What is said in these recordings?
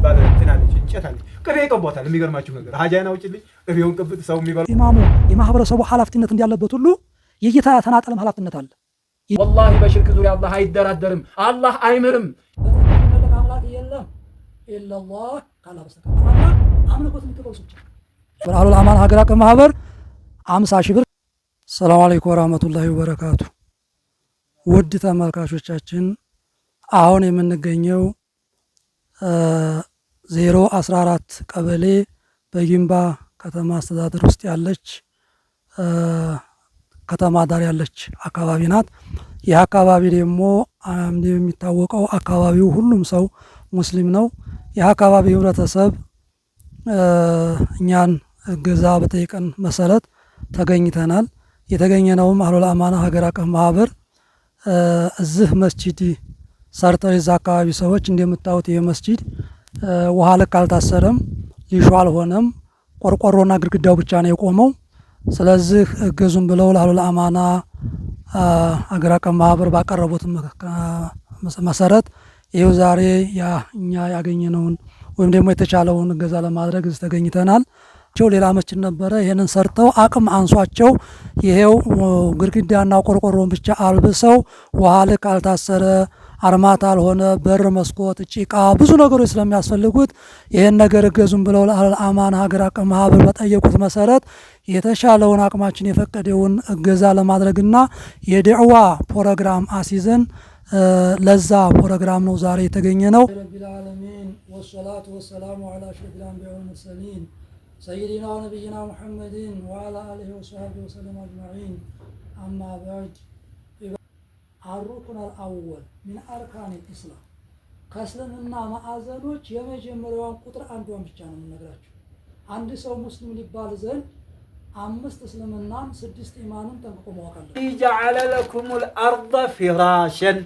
የምትባል ትናለች እንጨት አለች። ቅቤ ይቀቧታል። የሚገርማችሁ ነገር ሀጃና ውጭልኝ ቅቤውን ቅብጥ ሰው የሚበላ ኢማሙ የማህበረሰቡ ኃላፊነት እንዳለበት ሁሉ የጌታ ተናጠለም ኃላፊነት አለ። ወላሂ በሽርክ ዙሪያ አላህ አይደራደርም፣ አላህ አይምርም። አምላክ የለም ኢላላህ ካላ በስተቀር አላህ አምልኮት የሚቀበል ሰዎች አህሉል አማን ሀገር አቀፍ ማህበር 50,000 ብር። ሰላም አለይኩም ወራህመቱላሂ ወበረካቱ። ውድ ተመልካቾቻችን አሁን የምንገኘው 014 ቀበሌ በጊምባ ከተማ አስተዳደር ውስጥ ያለች ከተማ ዳር ያለች አካባቢ ናት። ይህ አካባቢ ደግሞ የሚታወቀው አካባቢው ሁሉም ሰው ሙስሊም ነው። ይህ አካባቢ ህብረተሰብ እኛን እገዛ በጠየቀን መሰረት ተገኝተናል። የተገኘነውም አህሉል አማና ሀገር አቀፍ ማህበር እዚህ መስጂድ ሰርተው የዛ አካባቢ ሰዎች እንደምታዩት ይህ መስጂድ ውሃ ልክ አልታሰረም፣ ሊሾ አልሆነም፣ ቆርቆሮና ግድግዳው ብቻ ነው የቆመው። ስለዚህ እገዙም ብለው ለአህሉል አማና ሀገር አቀፍ ማህበር ባቀረቡት መሰረት ይኸው ዛሬ እኛ ያገኘነውን ወይም ደግሞ የተቻለውን እገዛ ለማድረግ እዚህ ተገኝተናል። ሌላ መስጂድ ነበረ፣ ይህንን ሰርተው አቅም አንሷቸው ይሄው ግድግዳና ቆርቆሮን ብቻ አልብሰው ውሃ ልክ አልታሰረ፣ አርማታ አልሆነ፣ በር መስኮት፣ ጭቃ ብዙ ነገሮች ስለሚያስፈልጉት ይህን ነገር እገዙም ብለው ለአህሉል አማና ሀገር አቀፍ ማህበር በጠየቁት መሰረት የተሻለውን አቅማችን የፈቀደውን እገዛ ለማድረግና የድዕዋ ፕሮግራም አሲዘን ለዛ ፕሮግራም ነው ዛሬ የተገኘ ነው። ረቢል ዓለሚን ወሰላቱ ወሰላሙ ዐላ አሽረፊል አንቢያኢ ወልሙርሰሊን ሰይዲና ወነቢይና ሙሐመድን ወዐላ አሊሂ ወሰሕቢሂ ወሰለም አጅመዒን አማ በዕድ አሩኩነል አወል ሚን አርካኒል ኢስላም ከእስልምና ማዕዘኖች የመጀመሪያዋን ቁጥር አንዷን ብቻ ነው የምነግራችሁ። አንድ ሰው ሙስሊም ሊባል ዘንድ 5 እስልምናን 6 ኢማንን ጠንቅቆ ማወቅ አለበት። ጀዐለ ለኩሙል አርደ ፊራሸን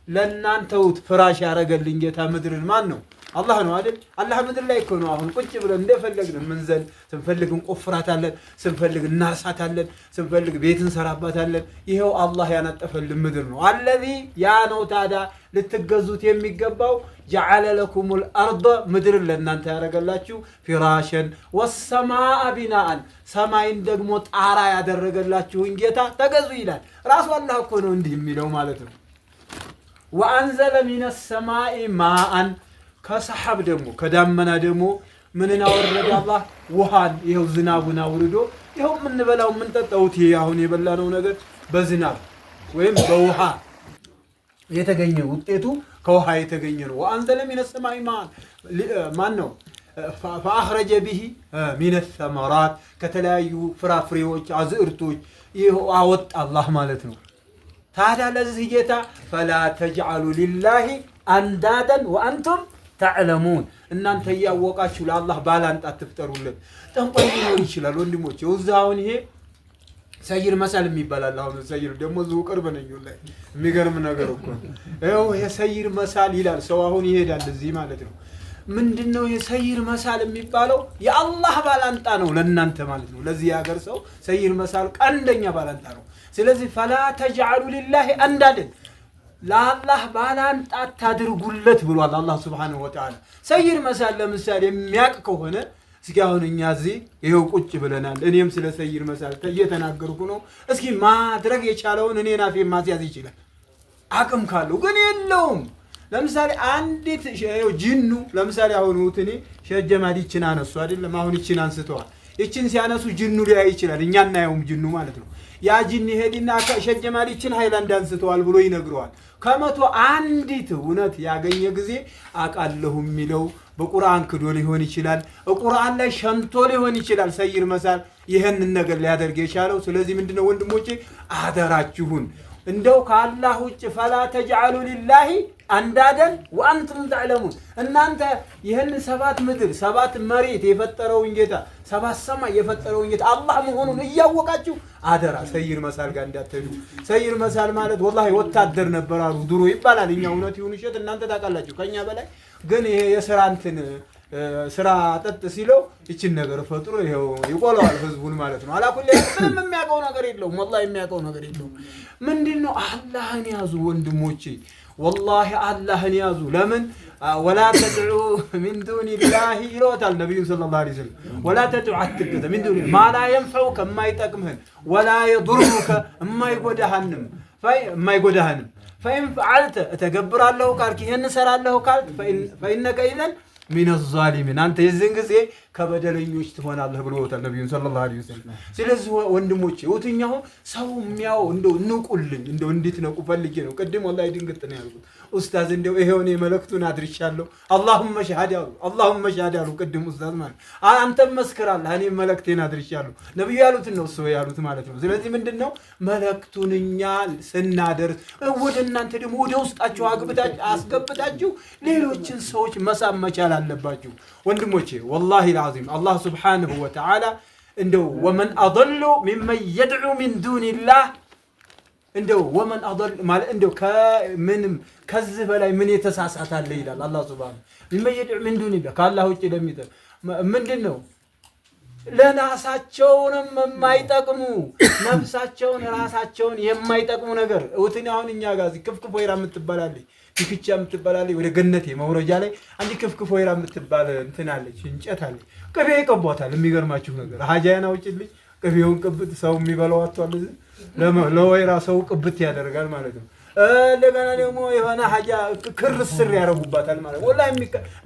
ለእናንተውት ፍራሽ ያደረገልን ጌታ ምድርን ማን ነው? አላህ ነው አይደል? አላህ ምድር ላይ እኮ ነው አሁን ቁጭ ብለን እንደፈለግን ምንዘል፣ ስንፈልግ እንቆፍራታለን፣ ስንፈልግ እናርሳታለን፣ ስንፈልግ ቤት እንሰራባታለን። ይሄው አላህ ያነጠፈልን ምድር ነው። አለዚ ያ ነው ታዲያ ልትገዙት የሚገባው። ጀዐለ ለኩሙል አርደ ምድርን ለእናንተ ያደረገላችሁ ፊራሸን ወሰማአ ቢናአን ሰማይን ደግሞ ጣራ ያደረገላችሁን ጌታ ተገዙ ይላል። ራሱ አላህ እኮ ነው እንዲህ የሚለው ማለት ነው። ወአንዘለ ሚነ ሰማኢ ማአን ከሰሐብ ደግሞ ከዳመና ደግሞ ምንን አወረደ አላህ? ውሃን። ይኸው ዝናቡን አውርዶ ይኸው የምንበላው የምንጠጣውት ይሄ አሁን የበላነው ነገር በዝናብ ወይም በውሃ የተገኘ ውጤቱ ከውሃ የተገኘ ነው። ወአንዘለ ሚነ ሰማኢ ማን ነው? ፈአኽረጀ ቢሂ ሚነ ሰመራት ከተለያዩ ፍራፍሬዎች አዝዕርቶች ይኸው አወጣ አላህ ማለት ነው። ታዲያ ለዚህ ጌታ ፈላ ተጅዐሉ ሊላሂ አንዳደን ወአንቱም ተዕለሙን እናንተ እያወቃችሁ ለአላህ ባላንጣ አትፍጠሩለት። ጠንቋይ ሊኖር ይችላል ወንድሞች። አሁን ይሄ ሰይር መሳል የሚባላል። አሁን ሰይር ደግሞ እዚሁ ቅርብ ነኝ ላይ የሚገርም ነገር እኮ ይኸው ይሄ ሰይር መሳል ይላል ሰው አሁን ይሄዳል እዚህ ማለት ነው። ምንድነው ይሄ ሰይር መሳል የሚባለው? የአላህ ባላንጣ ነው ለእናንተ ማለት ነው። ለዚህ ሀገር ሰው ሰይር መሳል ቀንደኛ ባላንጣ ነው። ስለዚህ ፈላ ተጅዐሉ ሊላሂ አንዳደን ለአላህ ባላንጣ አታድርጉለት ብሏል አላህ ሱብሓነሁ ወተዓላ። ሰይር መሳል ለምሳሌ የሚያውቅ ከሆነ እስኪ አሁን እኛ እዚህ ይኸው ቁጭ ብለናል። እኔም ስለ ሰይር መሳል እየተናገርኩ ነው። እስኪ ማድረግ የቻለውን እኔን አፌን ማስያዝ ይችላል አቅም ካለው፣ ግን የለውም። ለምሳሌ አንዲት ጂኑ ለምሳሌ አሁን እኔ ሼህ ጀማል ይችን አነሱ አይደለም? አሁን ይችን አንስተዋል። ይችን ሲያነሱ ጂኑ ሊያይ ይችላል፣ እኛ እናየውም ጂኑ ማለት ነው። ያ ጂን ሄድና ሼህ ጀማል ይችን ሃይላንድ አንስተዋል ብሎ ይነግረዋል። ከመቶ አንዲት እውነት ያገኘ ጊዜ አቃለሁ የሚለው በቁርአን ክዶ ሊሆን ይችላል፣ ቁርአን ላይ ሸምቶ ሊሆን ይችላል። ሰይር መሳል ይሄንን ነገር ሊያደርግ የቻለው። ስለዚህ ምንድነው ወንድሞቼ አደራችሁን እንደው ከአላህ ውጭ ፈላ ተጅዐሉ ሊላሂ አንዳደን ወአንቱም ተዕለሙን እናንተ ይህን 7 ምድር 7 መሬት የፈጠረውን ጌታ 7 ሰማይ የፈጠረውን ጌታ አላህ መሆኑን እያወቃችሁ አደራ ሰይር መሳል ጋር እንዳትሄዱ። ሰይር መሳል ማለት ወላሂ ወታደር ነበር አሉ ድሮ ይባላል። እኛ እውነት ይሁን እሸት እናንተ ታውቃላችሁ ከኛ በላይ። ግን ይሄ የሥራ እንትን ስራ ጠጥ ሲለው ይችን ነገር ፈጥሮ ይሄው ይቆላዋል ህዝቡን ማለት ነው። አላኩል ምንም የሚያውቀው ነገር የለውም። ወላሂ የሚያውቀው ነገር የለውም። ምንድነው? አላህን ያዙ ወንድሞቼ። والله الله يازو لمن ولا تدعو من دون الله يروتال النبي صلى الله عليه وسلم ولا تدعو عتقد من دون ما لا ينفعك ما يطقمهن ولا يضرك ما يغدهنم ما يغدهنم فإن فعلت تكبر الله قالك ين سرا الله قالك فإنك إذن من الظالمين أنت يزن ጊዜ ከበደለኞች ትሆናለህ ብሎታል ነብዩ ሰለላሁ ዐለይሂ ወሰለም። ስለዚህ ወንድሞቼ ወትኛው ሰው የሚያው እንደው ንቁልኝ እንደው እንዴት ነው ፈልጌ ነው ቀድም ወላሂ ድንግጥ ነው ያልኩት ኡስታዝ እንደው ይሄው ነው መልእክቱን አድርሻለሁ اللهم شهد ያሉ اللهم شهد ያሉ ቀድም ኡስታዝ ማለት አንተ መስክራለህ እኔ መልእክቴን አድርሻለሁ ነብዩ ያሉት ነው እሱ ያሉት ማለት ነው። ስለዚህ ምንድነው መልእክቱንኛ ስናደርስ ወደ እናንተ ደግሞ ወደ ውስጣችሁ አስገብታችሁ ሌሎችን ሰዎች መሳም መቻል አለባችሁ ወንድሞቼ ወላሂ العظيم الله سبحانه وتعالى عنده ومن أضل ممن يدعو من دون الله عنده ومن أضل مال عنده كذب لا من يتساسات الليل الله سبحانه ممن يدعو من دون الله قال الله وجه دميته من دينه ለናሳቸውንም የማይጠቅሙ ነፍሳቸውን ራሳቸውን የማይጠቅሙ ነገር ወትኔ አሁን እኛ ጋር ክፍክፍ ወይራ የምትባላለች ዲክቻ የምትባላለች ወደ ገነቴ መውረጃ ላይ አንዲ ክፍክፍ ወይራ የምትባል እንትን አለች እንጨት አለች ቅቤ ይቀቧታል የሚገርማችሁ ነገር ሀጃያን አውጪልኝ ቅቤውን ቅብት ሰው የሚበላው አጥቷል ለወይራ ሰው ቅብት ያደርጋል ማለት ነው ለገና ደግሞ የሆነ ሀጃ ክርስር ያረጉባታል ማለት ነው ወላሂ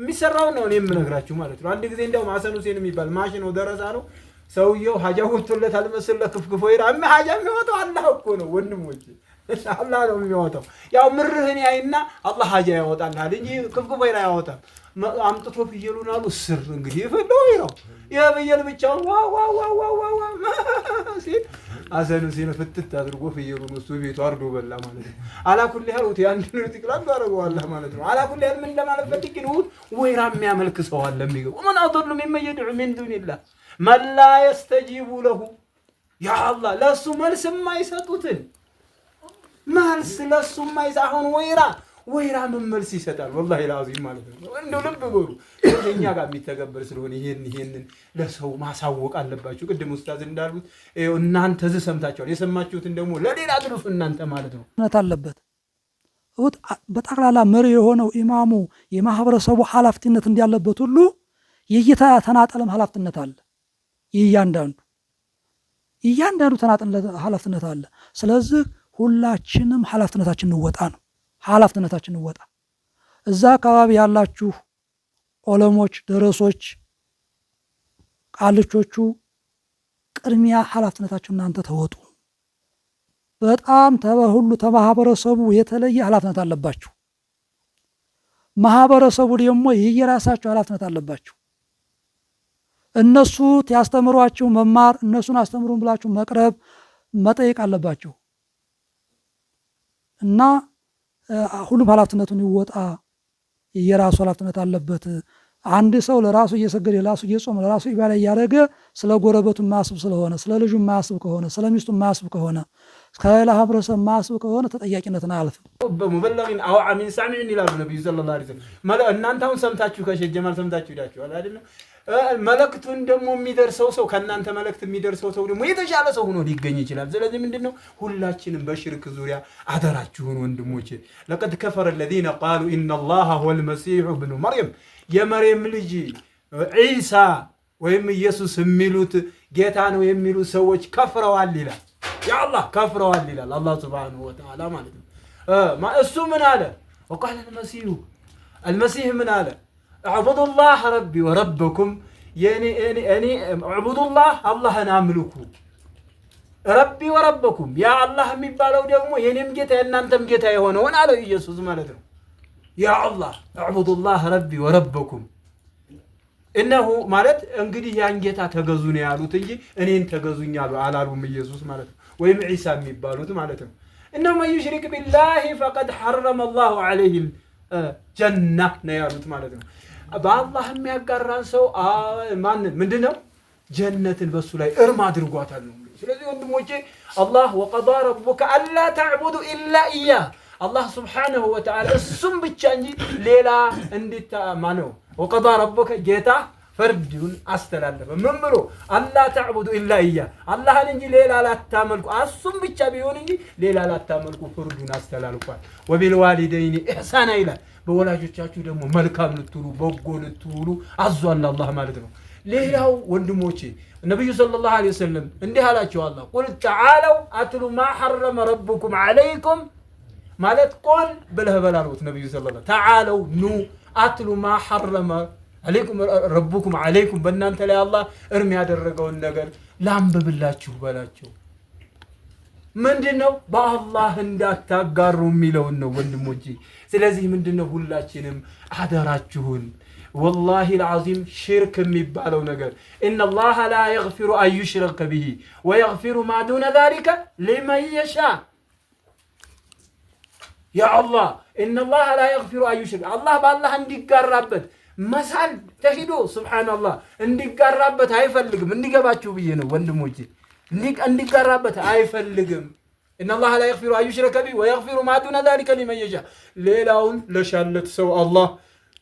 የሚሰራው ነው እኔ የምነግራችሁ ማለት ነው አንድ ጊዜ እንደው ማሰኑ ሲን የሚባል ማሽን ነው ደረሳ ነው ሰውየው ሀጃ ወጥቶለታል መስለ ክፍክፍ ወይራ ሀጃ የሚወጣው አላህ እኮ ነው ወንድሞቼ አላህ ነው የሚወጣው ያው ምርህን ያይና አላህ ሀጃ ያወጣልሃል እንጂ ክፍክፍ ወይራ ያወጣል አምጥቶ ፍየሉን አሉ ስር እንግዲህ ፈለው ይራው የበየል ብቻው ዋው ሲል አዘኑ ሲነ ፍትት አድርጎ ፍየሉን እሱ ቤቱ አርዶ በላ ማለት ነው አላኩል ያሉት ያን ነው ትክላል ባረገው አላህ ማለት ነው አላኩል ያን ምን ለማለት ፈልግነው ወይራ የሚያመልክ ሰው አለ የሚገው ወመን አضل ممن يدعو من دون الله من لا يستجيب له يا الله ለሱ መልስ የማይሰጡትን መልስ ለሱ የማይሳሁን ወይራ ምን መልስ ይሰጣል والله العظيم ማለት ነው እንደው ልብ በሉ እኛ ጋር የሚተገበር ስለሆነ ይሄንን ለሰው ማሳወቅ አለባችሁ ቅድም ኡስታዝ እንዳሉት እናንተ ዘሰምታችኋል የሰማችሁትን ደግሞ ለሌላ አድርፉ እናንተ ማለት ነው እውነት አለበት በጠቅላላ መሪ የሆነው ኢማሙ የማህበረሰቡ ኃላፊነት እንዲያለበት ሁሉ የጌታ ተናጠለም ኃላፊነት አለ እያንዳንዱ ተናጠለ ኃላፊነት አለ ስለዚህ ሁላችንም ኃላፊነታችንን እንወጣ ነው ኃላፊነታችንን እንወጣ እዛ አካባቢ ያላችሁ ዑለሞች ደረሶች ቃልቾቹ ቅድሚያ ኃላፊነታችሁን እናንተ ተወጡ በጣም ተበሁሉ ተማህበረሰቡ የተለየ ኃላፊነት አለባችሁ ማህበረሰቡ ደግሞ የየራሳቸው ኃላፊነት አለባችሁ እነሱ ያስተምሯችሁ መማር እነሱን አስተምሩን ብላችሁ መቅረብ መጠየቅ አለባችሁ እና ሁሉም ኃላፊነቱን ይወጣ የራሱ ኃላፊነት አለበት አንድ ሰው ለራሱ እየሰገደ ለራሱ እየጾመ ለራሱ ኢባዳ ያደረገ ስለ ጎረቤቱ ማያስብ ስለሆነ ስለ ልጁ ማያስብ ከሆነ ስለ ሚስቱ ማያስብ ከሆነ ከሌላ ህብረተሰብ ማያስብ ከሆነ ተጠያቂነትን አያልፍም በሙበለግን አው አሚን ሳሚን ይላሉ ነብዩ ሰለላሁ ዐለይሂ ወሰለም እናንተውን ሰምታችሁ ከሸጀማል ሰምታችሁ ይዳችኋል አይደል መልእክቱን ደግሞ የሚደርሰው ሰው ከናንተ መልእክት የሚደርሰው ሰው ደግሞ የተሻለ ሰው ሆኖ ሊገኝ ይችላል ስለዚህ ምንድነው ሁላችንም በሽርክ ዙሪያ አደራችሁን ወንድሞቼ لقد كفر الذين قالوا ان الله هو المسيح ابن مريم የመርየም ልጅ ዒሳ ወይም ኢየሱስ የሚሉት ጌታ ነው የሚሉ ሰዎች ከፍረዋል ይላል ያ አላህ ከፍረዋል ይላል አላህ Subhanahu Wa Ta'ala ማለት ነው እሱ ምን አለ وقال المسيح ምን አለ اعبدوا الله ربي وربكم يعني اعبدوا الله اللهን አምልኩ ربي وربكم يا الله የሚባለው ደግሞ የኔም ጌታ የናንተም ጌታ የሆነውን አለ ኢየሱስ ማለት ነው يا الله اعبدوا الله ربي وربكم انه ማለት እንግዲህ ያን ጌታ ተገዙ ነው ያሉት እንጂ እኔን ተገዙኝ አላሉም ኢየሱስ ማለት ነው ወይም ዒሳ የሚባሉት ማለት ነው انه من يشرك بالله فقد حرم الله عليه الجنه ነው ያሉት ማለት ነው በአላህ የሚያጋራን ሰው ምንድነው ጀነትን በሱ ላይ እርም አድርጓታል ነው ስለዚህ ወንድሞቼ አላህ وقضى ربك الا تعبدوا الا اياه الله سبحانه وتعالى السم ብቻ እንጂ ሌላ እንዲታ ማነው وقضى ربك ጌታ ፍርዱን አስተላለፈ። ምን ብሎ አላ ተዕቡዱ ኢላ ኢያ አላህን እንጂ ሌላ ላታመልኩ፣ እሱም ብቻ ቢሆን እንጂ ሌላ ላታመልኩ ፍርዱን አስተላልፏል። ወቢልዋሊደይኒ ኢሕሳና ይላል። በወላጆቻችሁ ደግሞ መልካም ልትሉ በጎ ልትውሉ አዟል አላህ ማለት ነው። ሌላው ወንድሞቼ ነብዩ ሰለላሁ ዐለይሂ ወሰለም እንዲህ አላቸው። አላህ ቁል ተዓለው አትሉ ማ ሐረመ ረቡኩም ዐለይኩም ማለት ቁል ብለህ በላሉት ነብዩ ሰለላሁ ተዓለው ኑ አትሉ ማ ሐረመ አለይኩም ረቡኩም ዐለይኩም በእናንተ ላይ አላህ እርም ያደረገውን ነገር ላንብብላችሁ በላቸው። ምንድነው? በአላህ እንዳታጋሩ የሚለውን ነው ወንድሞቼ። ስለዚህ ምንድነው ሁላችንም አደራችሁን ወላሂ العظيم ሽርክ የሚባለው ነገር ኢነላህ ላ የግፊሩ አን ዩሽረከ ቢሂ ወየግፊሩ ማ ዱነ ዛሊከ ሊመን የሻ ያ አላህ ኢነላህ ላ የግፊሩ አን ዩሽረከ አላህ በአላህ እንዲጋራበት መሳል ተሂዶ ሱብሃንአላህ እንዲጋራበት አይፈልግም። እንዲገባችሁ ብዬ ነው ወንድሞቼ፣ እንዲጋራበት አይፈልግም። ኢነላህ ላ የግፊሩ አን ዩሽረከ ቢሂ ወየግፊሩ ማ ዱነ ዛሊከ ሊመን የሻ ሌላውን ለሻለት ሰው አላህ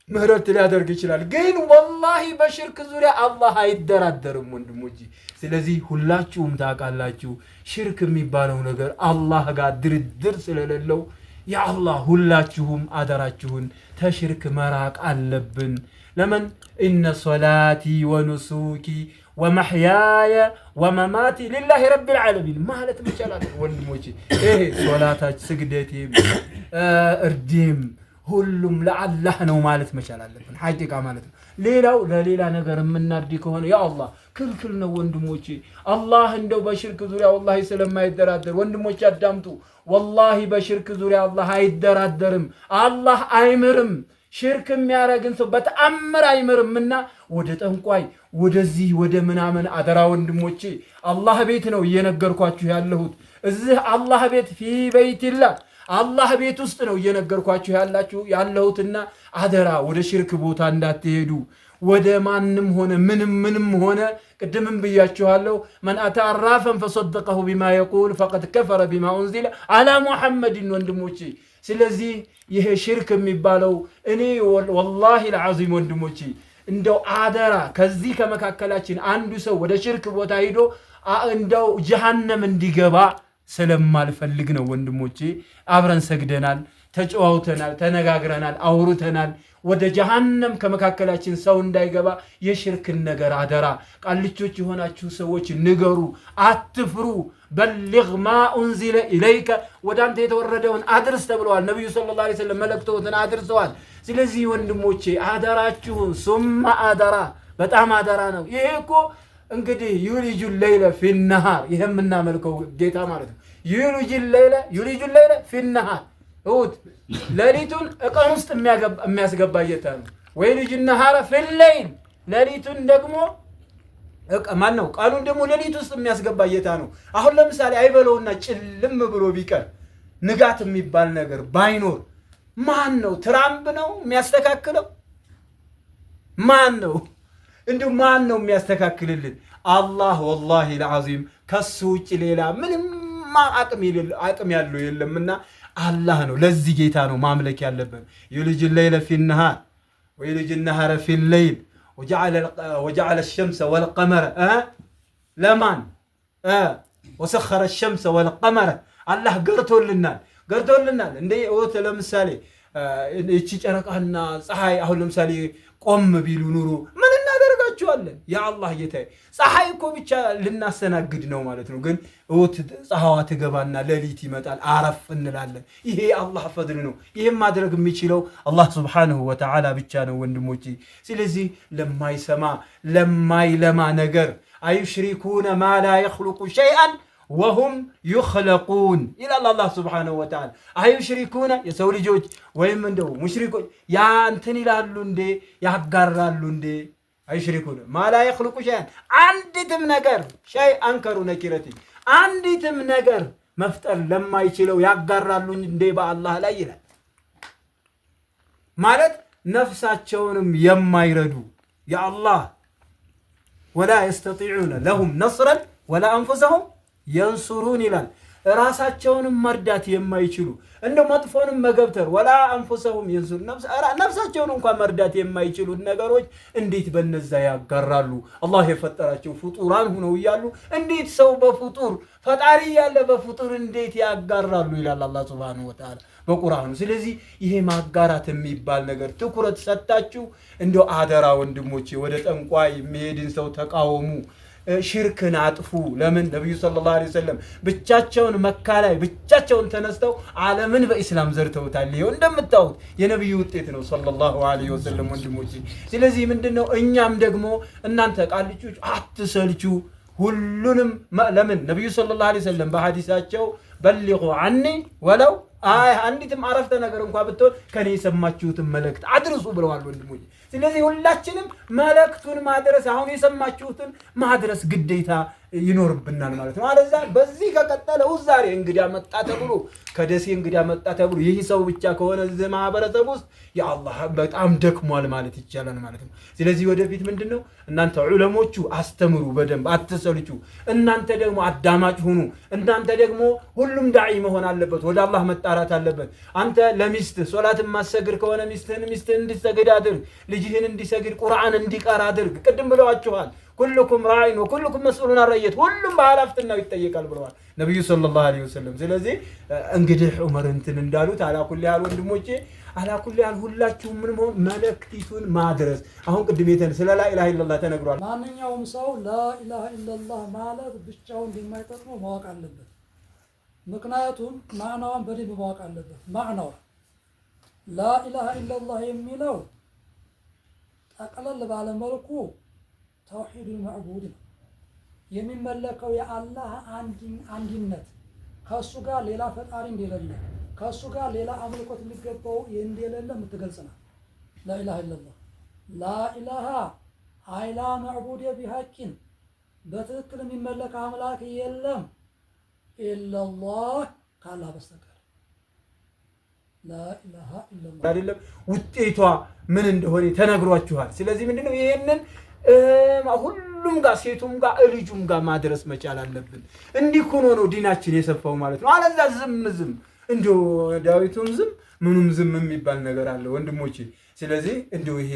ምህረት ሊያደርግ ይችላል። ግን ወላሂ በሽርክ ዙሪያ አላህ አይደራደርም ወንድሞቼ። ስለዚህ ሁላችሁም ታውቃላችሁ ሽርክ የሚባለው ነገር አላህ ጋር ድርድር ስለሌለው ያ አላህ ሁላችሁም አደራችሁን ተሽርክ መራቅ አለብን። ለምን ኢነ ሶላቲ ወኑሱኪ ወመሕያየ ወመማቲ ሊላሂ ረቢል ዓለሚን ማለት መቻላል ወንድሞቼ። ይሄ ሶላታች ስግደቴም እርዴም ሁሉም ለአላህ ነው ማለት መቻል አለብን። ሐቂቃ ማለት ነው። ሌላው ለሌላ ነገር የምናርዲ ከሆነ ያ አላህ ክልክል ነው ወንድሞቼ። አላህ እንደው በሽርክ ዙሪያ ወላሂ ስለማይደራደር ወንድሞቼ አዳምጡ። ወላሂ በሽርክ ዙሪያ አላህ አይደራደርም፣ አላህ አይምርም። ሽርክ የሚያረግን ሰው በተአምር አይምርምና ወደ ጠንቋይ ወደዚህ ወደ ምናምን አደራ ወንድሞቼ። አላህ ቤት ነው እየነገርኳችሁ ያለሁት። እዚህ አላህ ቤት ፊ በይቲላህ አላህ ቤት ውስጥ ነው እየነገርኳችሁ ያለሁትና አደራ ወደ ሽርክ ቦታ እንዳትሄዱ። ወደ ማንም ሆነ ምንም ሆነ ቅድምም ብያችኋለሁ። መን አታ አራፈን ፈሰደቀሁ ቢማ የቁል ፈቀድ ከፈረ ቢማ ኡንዚለ አላ ሙሐመድን ወንድሞቼ። ስለዚህ ይሄ ሽርክ የሚባለው እኔ ወላሂ العظيم ወንድሞቼ እንደው አደራ ከዚህ ከመካከላችን አንዱ ሰው ወደ ሽርክ ቦታ ሄዶ እንደው ጀሃነም እንዲገባ ስለማልፈልግ ነው ወንድሞቼ። አብረን ሰግደናል፣ ተጨዋውተናል፣ ተነጋግረናል፣ አውሩተናል። ወደ ጀሃነም ከመካከላችን ሰው እንዳይገባ የሽርክን ነገር አደራ ቃልቾች የሆናችሁ ሰዎች ንገሩ፣ አትፍሩ። በልግ ማ ኡንዚለ ኢለይከ ወደ አንተ የተወረደውን አድርስ ተብለዋል። ነብዩ ሰለላሁ ዐለይሂ ወሰለም መልእክቶትን አድርሰዋል። ስለዚህ ወንድሞቼ አደራችሁን ሱማ አደራ፣ በጣም አደራ ነው። ይሄ እኮ እንግዲህ ዩሊጁ ሌይለ ፊነሃር ይሄ የምናመልከው ጌታ ማለት ነው። ዩሊጁ ሌይለ ፊነሃር እውት ሌሊቱን ቀን ውስጥ የሚያስገባ ጌታ ነው። ወዩሊጁ ነሃረ ፊለይል ሌሊቱን ደግሞ ማን ነው? ቀኑን ደግሞ ሌሊት ውስጥ የሚያስገባ ጌታ ነው። አሁን ለምሳሌ አይበለውና ጭልም ብሎ ቢቀር ንጋት የሚባል ነገር ባይኖር ማን ነው? ትራምፕ ነው የሚያስተካክለው? ማን ነው? እንዲሁ ማን ነው የሚያስተካክልልን? አላህ ወላሂ العظيم ከሱ ውጭ ሌላ ምንም አቅም ያለው የለምና አላህ ነው። ለዚህ ጌታ ነው ማምለክ ያለብን። ዩልጅ الليل في النهار ويلج النهار في الليل وجعل الشمس والقمر لمن وسخر الشمس والقمر الله قرتولنا እንደ ወተ ለምሳሌ እቺ ጨረቃና ፀሐይ አሁን ለምሳሌ ቆም ቢሉ ኑሩ ምን እናደርጋቸዋለን? ያ አላህ ጌታዬ ፀሐይ እኮ ብቻ ልናስተናግድ ነው ማለት ነው። ግን ፀሐዋ ትገባና ሌሊት ይመጣል አረፍ እንላለን። ይሄ አላህ ፈድል ነው። ይሄም ማድረግ የሚችለው አላህ ሱብሓነሁ ወተዓላ ብቻ ነው ወንድሞቼ። ስለዚህ ለማይሰማ ለማይለማ ነገር አይሽሪኩነ ማ ላ የኽሉቁ ሸይአን ወሁም ዩኽለቁን ይላል አላህ ሱብሓነሁ ወተዓላ። አይሽሪኩነ የሰው ልጆች ወይም እንደው ሙሽሪኮች ያንተን ይላሉ እንዴ ያጋራሉ እንዴ? አይሽሪኩነ ማ ላ የኽሉቁ ሸይአን አንዲትም ነገር ሸይ አንከሩ ነኪረቲ አንዲትም ነገር መፍጠር ለማይችለው ያጋራሉ እንዴ በአላህ ላይ ይላል። ማለት ነፍሳቸውንም የማይረዱ ያአላህ ወላ يستطيعون لهم نصرا ولا انفسهم ينصرون ይላል። ራሳቸውንም መርዳት የማይችሉ እንደ መጥፎንም መገብተር ወላ አንፈሰሁም የንሱን ነፍሳቸውን እንኳን መርዳት የማይችሉ ነገሮች እንዴት በነዛ ያጋራሉ? አላህ የፈጠራቸው ፍጡራን ሆነው እያሉ እንዴት ሰው በፍጡር ፈጣሪ ያለ በፍጡር እንዴት ያጋራሉ? ይላል አላህ ሱብሓነሁ ወተዓላ በቁርአኑ። ስለዚህ ይሄ ማጋራት የሚባል ነገር ትኩረት ሰጣችሁ እንደው አደራ ወንድሞቼ፣ ወደ ጠንቋይ የሚሄድን ሰው ተቃወሙ፣ ሽርክን አጥፉ። ለምን ነብዩ ሰለላሁ ዐለይሂ ወሰለም ብቻቸውን መካ ላይ ብቻቸውን ተነስተው ዓለምን በእስላም ዘርተውታል። ይሄው እንደምታዩት የነብዩ ውጤት ነው ሰለላሁ ዐለይሂ ወሰለም ወንድሞቼ። ስለዚህ ምንድነው እኛም ደግሞ እናንተ ቃልቾች አትሰልቹ ሁሉንም። ለምን ነብዩ ሰለላሁ ዐለይሂ ወሰለም በሐዲሳቸው በልጉ ዐኒ ወለው አንዲትም አረፍተ ነገር እንኳን ብትሆን ከኔ የሰማችሁትን መልእክት አድርሱ ብለዋል ወንድሞቼ። ስለዚህ ሁላችንም መልእክቱን ማድረስ አሁን የሰማችሁትን ማድረስ ግዴታ ይኖርብናል ማለት ነው። አለዛ በዚህ ከቀጠለው ዛሬ እንግዲያ መጣ ተብሎ ከደሴ እንግዲያ መጣ ተብሎ ይህ ሰው ብቻ ከሆነ እዚህ ማህበረሰብ ውስጥ ያአላህ በጣም ደክሟል ማለት ይቻላል ማለት ነው። ስለዚህ ወደፊት ምንድነው እናንተ ዑለሞቹ አስተምሩ፣ በደንብ አትሰልቹ። እናንተ ደግሞ አዳማጭ ሁኑ። እናንተ ደግሞ ሁሉም ዳዒ መሆን አለበት፣ ወደ አላህ መጣራት አለበት። አንተ ለሚስት ሶላት ማሰግድ ከሆነ ሚስትህን እንዲሰግድ አድርግ፣ ልጅህን እንዲሰግድ ቁርአን እንዲቀራ አድርግ። ቅድም ብለዋችኋል ኩልኩም ራዒን ወኩልኩም መስኡሉን አን ረዕየት፣ ሁሉም በኃላፊነቱ ይጠየቃል ብለዋል ነብዩ ሰለላሁ ዐለይሂ ወሰለም። ስለዚህ እንግዲህ ዑመር እንትን እንዳሉት አላኩል ያህል ወንድሞቼ፣ አላኩል ያህል ሁላችሁም ምን መሆን መልእክቲቱን ማድረስ። አሁን ቅድም ስለ ላኢላሃ ኢለላህ ተነግሯል። ማንኛውም ሰው ላኢላሃ ኢለላህ ማለት ብቻውን እንደማይጠቅመው ማወቅ አለበት። ምክንያቱም ማዕናዋን በደንብ ማወቅ አለበት። ማዕናዋ ላኢላሃ ኢለላህ የሚለው ጠቅለል ባለ መልኩ ተውሂዱል መዕቡድ ነው። የሚመለከው የአላህ አንድነት፣ ከሱ ጋር ሌላ ፈጣሪ እንደሌለ፣ ከሱ ጋር ሌላ አምልኮት የሚገባው እንደሌለ የምትገልጽ ነው ላኢላሃ ኢለላህ። ላኢላሃ አይላ መዕቡድ ቢሐቂን፣ በትክክል የሚመለክ አምላክ የለም ኢለላህ ካላህ በስተቀር። ላኢላሃ ኢለላህ አይደለም ውጤቷ ምን እንደሆነ ተነግሯችኋል። ስለዚህ ምንድነው ይሄንን ሁሉም ጋር ሴቱም ጋር ልጁም ጋር ማድረስ መቻል አለብን። እንዲህ ሆኖ ነው ዲናችን የሰፋው ማለት ነው። አለዛ ዝም እንደው ዳዊቱም ዝም ምኑም ዝም የሚባል ነገር አለ ወንድሞቼ። ስለዚህ እንደው ይሄ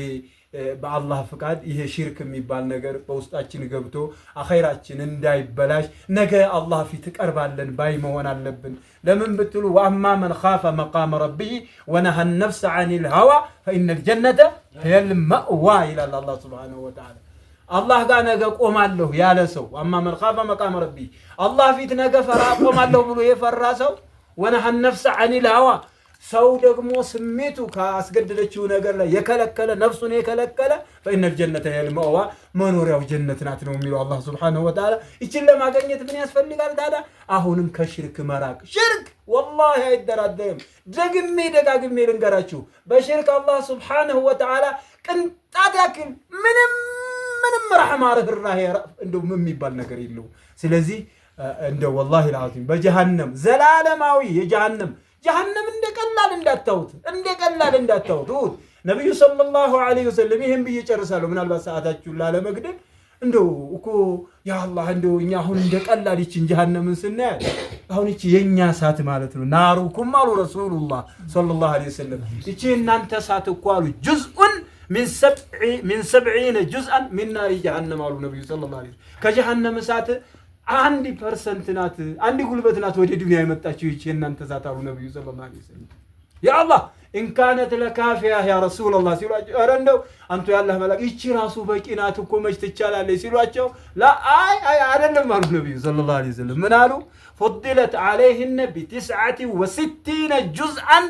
በአላህ ፍቃድ ይሄ ሽርክ የሚባል ነገር በውስጣችን ገብቶ አኺራችን እንዳይበላሽ ነገ አላህ ፊት ቀርባለን ባይ መሆን አለብን። ለምን ብትሉ ወአማ መን ኻፈ መቃመ ረቢሂ ወነሃ ነፍሰ ዐኒል ሀዋ ፈኢነል ጀነተ ሂየል መእዋ ይላል አላህ ሱብሓነሁ ወተዓላ። አላህ ጋር ነገ ቆማለሁ ያለ ሰው ወአማ መን ኻፈ መቃመ ረቢሂ አላህ ፊት ነገ ፈራ ቆማለሁ ብሎ የፈራ ሰው ወነሃ ነፍሰ ዐኒል ሀዋ ሰው ደግሞ ስሜቱ ካስገደደችው ነገር ላይ የከለከለ ነፍሱን የከለከለ ፈኢነል ጀነተ ሂየል መእዋ መኖሪያው ጀነት ናት ነው የሚለው አላህ ሱብሓነሁ ወተዓላ። ይችን ለማግኘት ምን ያስፈልጋል ታዲያ? አሁንም ከሽርክ መራቅ። ሽርክ ወላሂ አይደራደርም። ደጋግሜ ልንገራችሁ፣ በሽርክ አላህ ሱብሓነሁ ወተዓላ ቅንጣት ያክል ምንም ረሕማ ርህራሄ እንደው የሚባል ነገር የለው። ስለዚህ እንደው ወላሂ አልዓዚም በጀሃነም ዘላለማዊ ጀሃነም እንደቀላል እንዳታውት ነብዩ ሰለላሁ ዐለይሂ ወሰለም ይሄን ብዬ ጨርሳለሁ። ምናልባት ሰዓታችሁን ላለመግደል እንደው እኮ ያ አላህ እንደው እኛ አሁን እንደቀላል ይችን ጀሃነምን ስናያት አሁን ይቺ የኛ እሳት ማለት ነው ናሩኩም አሉ ረሱሉላህ ሰለላሁ ዐለይሂ ወሰለም። ይቺ እናንተ እሳት እኮ አሉ ጁዝኡን ሚን ሰብዒነ ጁዝአን ሚን ናሪ ጀሃነም አሉ ነብዩ ሰለላሁ ዐለይሂ ወሰለም። ከጀሃነም እሳት 1% ናት፣ አንድ ጉልበት ናት ወደ ዱንያ የመጣችው ይቺ እናንተ እሳት አሉ ነብዩ ሰለላሁ ዐለይሂ ወሰለም። ያ አላህ ኢንካነት ለካፊያ ያ ረሱላህ ሲሏቸው፣ ኧረ እንደው አንተ ያላህ መላክ ይቺ ራሱ በቂ ናት እኮ መች ትቻላለች ሲሏቸው፣ ላ አይደለም አሉ ነብዩ ሰለላሁ ዐለይሂ ወሰለም። ምን አሉ? ፉድለት ዐለይሂነ ቢ69 ጁዝአን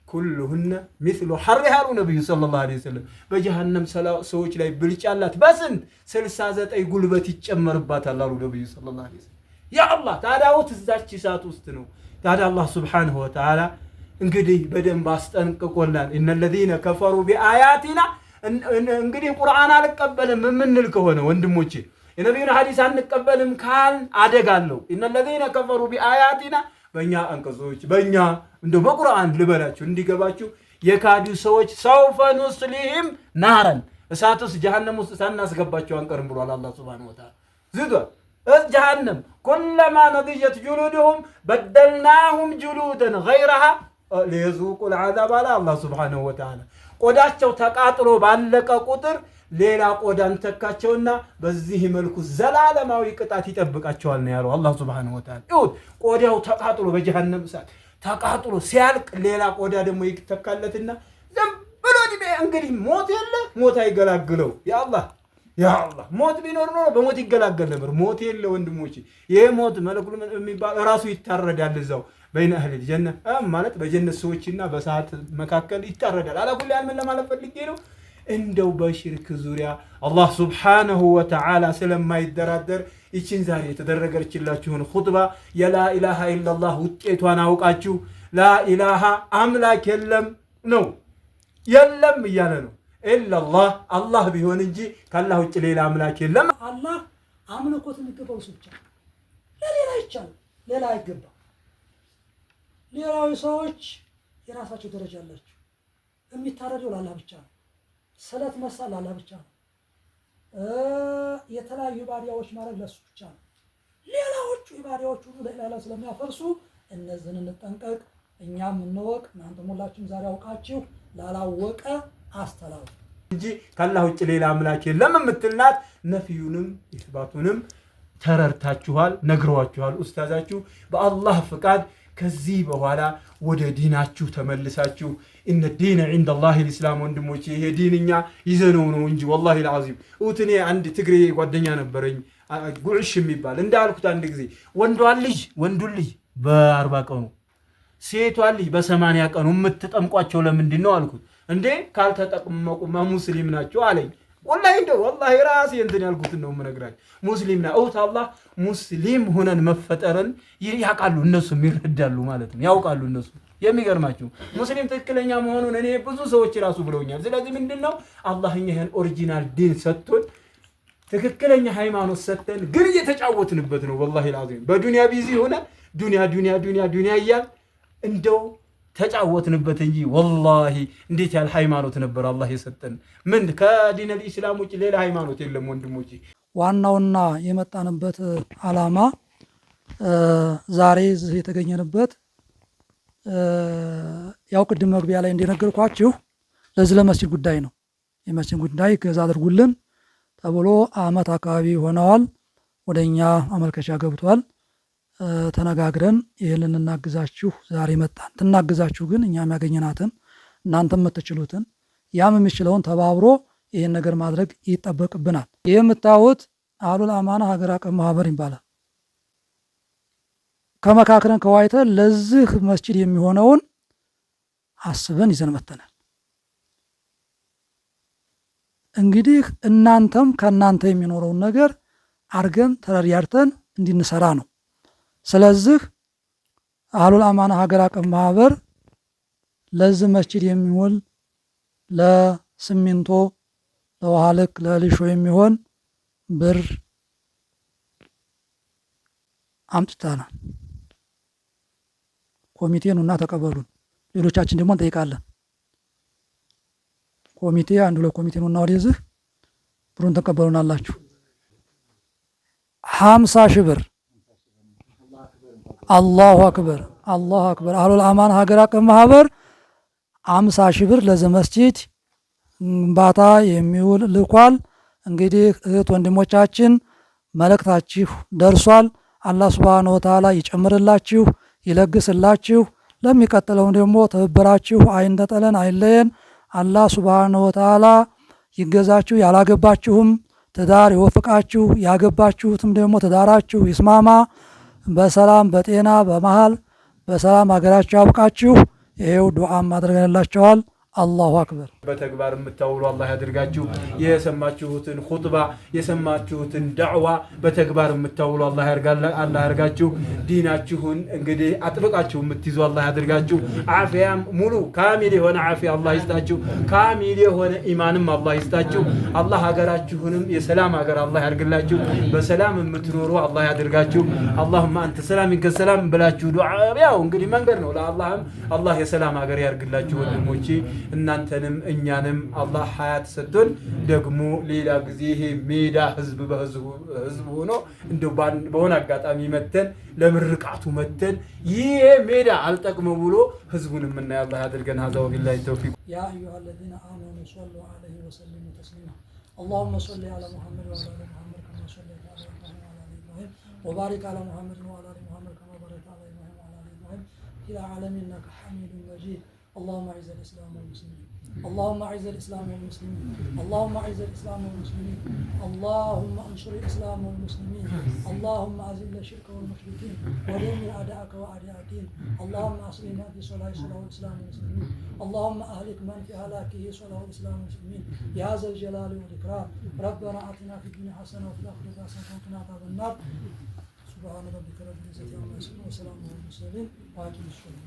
ኩሉሁነ ሚስሉ ሐሪሃ አሉ ነብዩ ሰለላሁ ዐለይሂ ወሰለም። በጀሃነም ሰዎች ላይ ብልጫላት በስንት 69 ጉልበት ይጨመርባታል አሉ ነብዩ ሰለላሁ ዐለይሂ ወሰለም። ያ አላህ ታዳውት እዛች እሳት ውስጥ ነው። ታዲያ አላህ ሱብሓነሁ ወተዓላ እንግዲህ በደንብ አስጠንቅቆናል። ኢነለዚነ ከፈሩ ቢአያቲና እንግዲህ ቁርአን አልቀበልም የምንል ከሆነ ወንድሞቼ የነብዩን ሐዲስ አንቀበልም ካል አደጋለሁ። ኢነለዚነ ከፈሩ ቢአያቲና በእኛ አንቀጾች በእኛ እንደው በቁርአን ልበላችሁ እንዲገባችሁ የካዱ ሰዎች ሰውፈ ኑስሊሂም ናረን እሳት ውስጥ ጀሃነም ውስጥ ሳናስገባቸው አንቀርም ብሏል አላህ ሱብሓነሁ ወተዓላ። ዝዷል جهنم كلما نضجت جلودهم بدلناهم جلودا غيرها ليذوقوا العذاب على الله سبحانه وتعالى ቆዳቸው ተቃጥሎ ባለቀ ቁጥር ሌላ ቆዳን ተካቸውና በዚህ መልኩ ዘላለማዊ ቅጣት ይጠብቃቸዋል ነው ያለው አላህ Subhanahu Wa Ta'ala ይሁን ቆዳው ተቃጥሎ በጀሃነም እሳት ተቃጥሎ ሲያልቅ ሌላ ቆዳ ደግሞ ይተካለትና ዝም ብሎ እንግዲህ ሞት የለ ሞት አይገላግለው ያ አላህ ሞት ቢኖር ነው በሞት ይገላገል ነበር ሞት የለ ወንድሞቼ ይሄ ሞት መለኩል የሚባል ራሱ ይታረዳል እዛው بين أهل الجنة ማለት በጀነት ሰዎችና በሰዓት መካከል ይታረዳል አላኩል ያን ምን ለማለት ፈልጌ ነው እንደው በሽርክ ዙሪያ አላህ Subhanahu Wa Ta'ala ስለማይደራደር ይችን ዛሬ የተደረገችላችሁን ኹጥባ የላ ኢላሃ ኢላላህ ውጤቷን አውቃችሁ ላ ኢላሃ አምላክ የለም ነው የለም እያለ ነው ኢላላህ አላህ ቢሆን እንጂ ከአላህ ውጭ ሌላ አምላክ የለም አላህ አምልኮት የሚገባው ብቻ ለሌላ ይቻላል ሌላ አይገባም ሌላው ሰዎች የራሳቸው ደረጃ አላቸው የሚታረደው ለአላህ ብቻ ነው ሰላት መሳል ለአላህ ብቻ ነው የተለያዩ ባሪያዎች ማለት ለሱ ብቻ ነው ሌላዎቹ ባሪያዎች ሁሉ ለሌላ ስለሚያፈርሱ እነዚህን እንጠንቀቅ እኛም እንወቅ እናንተም ሁላችሁም ዛሬ አውቃችሁ ላላወቀ አስተላልፉ እንጂ ከአላህ ውጭ ሌላ አምላክ የለም የምትልናት ነፍዩንም ኢስባቱንም ተረርታችኋል ነግሯችኋል ኡስታዛችሁ በአላህ ፍቃድ ከዚህ በኋላ ወደ ዲናችሁ ተመልሳችሁ ان الدين عند الله الاسلام ወንድሞቼ ይሄ ዲንኛ ይዘነው ነው እንጂ والله العظيم ኡትኔ አንድ ትግሬ ጓደኛ ነበረኝ ጉዕሽ የሚባል እንዳልኩት አንድ ጊዜ ወንዱን ልጅ በ40 ቀኑ ሴቷን ልጅ በ80 ቀኑ የምትጠምቋቸው ለምንድን ነው አልኩት እንዴ ካልተጠመቁ ሙስሊም ናቸው አለኝ والله ራሴ እንትን ያልኩት ነው ምነግራችሁ ሙስሊምና አላህ ሙስሊም ሆነን መፈጠርን ያቃሉ እነሱ ይረዳሉ ማለት ነው ያውቃሉ እነሱ የሚገርማችሁ ሙስሊም ትክክለኛ መሆኑን እኔ ብዙ ሰዎች ራሱ ብለውኛል ስለዚህ ምንድነው አላህ ይሄን ኦሪጂናል ዲን ሰጥቶን ትክክለኛ ሃይማኖት ሰጥተን ግን እየተጫወትንበት ነው والله العظيم በዱንያ ቢዚ ሆነ ዱንያ ይያል እንደው ተጫወትንበት እንጂ والله እንዴት ያለ ሃይማኖት ነበር አላህ የሰጠን ምን ከዲን الاسلام ውጭ ሌላ ሃይማኖት የለም ወንድሞቼ ዋናውና የመጣንበት ዓላማ ዛሬ የተገኘንበት ያው ቅድም መግቢያ ላይ እንደነገርኳችሁ ለዚህ ለመስጂድ ጉዳይ ነው የመስጂድ ጉዳይ ገዛ አድርጉልን ተብሎ አመት አካባቢ ሆነዋል ወደኛ አመልከቻ ገብቷል ተነጋግረን ይሄንን እናግዛችሁ ዛሬ መጣን ተናግዛችሁ ግን እኛም ያገኘናትን እናንተም የምትችሉትን ያም የሚችለውን ተባብሮ ይሄን ነገር ማድረግ ይጠበቅብናል ይሄ የምታዩት አህሉል አማና ሀገር አቀፍ ማህበር ይባላል ከመካከለን ከዋይተ ለዚህ መስጂድ የሚሆነውን አስበን ይዘን መተናል እንግዲህ እናንተም ከናንተ የሚኖረውን ነገር አርገን ተራሪያርተን እንድንሰራ ነው ስለዚህ አህሉል አማና ሀገር አቀፍ ማህበር ለዚህ መስጂድ የሚውል ለሲሚንቶ ለውሃልክ ለሊሾ የሚሆን ብር አምጥተናል ኮሚቴውና ተቀበሉን ሌሎቻችን ደግሞ እንጠይቃለን ኮሚቴ አንዱ ለኮሚቴውና ወደዚህ ብሩን ተቀበሉናላችሁ 50 ሺህ ብር አላሁ አክበር አህሉል አማና ሀገር አቀፍ ማህበር 50 ሺህ ብር ለዚህ መስጂድ ግንባታ የሚውል ልኳል እንግዲህ እህት ወንድሞቻችን መልእክታችሁ ደርሷል አላህ Subhanahu Wa Ta'ala ይጨምርላችሁ ይለግስላችሁ ለሚቀጥለው ደግሞ ተበራችሁ አይንተጠለን አይለየን አላህ Subhanahu Wa Ta'ala ይገዛችሁ ያላገባችሁም ትዳር ይወፍቃችሁ ያገባችሁትም ደግሞ ትዳራችሁ ይስማማ በሰላም በጤና በመሃል በሰላም ሀገራችሁ ያብቃችሁ ይሄው ዱዓ ማድረግላችኋል አላሁ አክበር በተግባር የምታውሉ አላህ ያድርጋችሁ የሰማችሁትን ኹጥባ የሰማችሁትን ዳዕዋ በተግባር የምታውሉ አላህ ያርጋችሁ ዲናችሁን እንግዲህ አጥብቃችሁ የምትይዙ አላህ ያድርጋችሁ አፊያም ሙሉ ካሚል የሆነ አፊያ አላህ ይስጣችሁ ካሚል የሆነ ኢማንም አላህ ይስጣችሁ አላህ ሀገራችሁንም የሰላም ሀገር አላህ ያርግላችሁ በሰላም የምትኖሩ አላህ ያድርጋችሁ اللهم انت سلام منك السلام ብላችሁ ዱዓ ያው እንግዲህ መንገድ ነው ለአላህም አላህ የሰላም ሀገር ያርግላችሁ ወንድሞቼ እናንተንም እኛንም አላህ ሀያት ሰጥቶን ደግሞ ሌላ ጊዜ ይሄ ሜዳ ህዝብ በህዝብ ሆኖ እንደው በሆነ አጋጣሚ መተን ለምርቃቱ መተን ይሄ ሜዳ አልጠቅመ ብሎ ህዝቡን የምናይ አላህ ያድርገን። ሀዛ ወቢላሂ ተውፊቅ። ያ አዩሃ አለዚነ አመኑ ሰሉ ዐለይሂ ወሰሊሙ ተስሊማ اللهم صل على محمد وعلى ال محمد كما صليت على ابراهيم وعلى ال ابراهيم وبارك على محمد وعلى ال محمد كما باركت على ابراهيم وعلى ال ابراهيم في العالمين انك حميد مجيد. اللهم اعز الاسلام والمسلمين اللهم اعز الاسلام والمسلمين اللهم اعز الاسلام والمسلمين اللهم انصر الاسلام والمسلمين اللهم اذل الشرك والمشركين ودمر اعداءك واعداء الدين اللهم اصلنا في صلاح الاسلام والمسلمين اللهم اهلك من في هلاكه صلاح الاسلام والمسلمين يا ذا الجلال والاكرام. ربنا اتنا في الدنيا حسنه وفي الاخره حسنه وقنا عذاب النار. سبحان ربك رب العزه عما يصفون وسلام على المرسلين واقم الصلاه.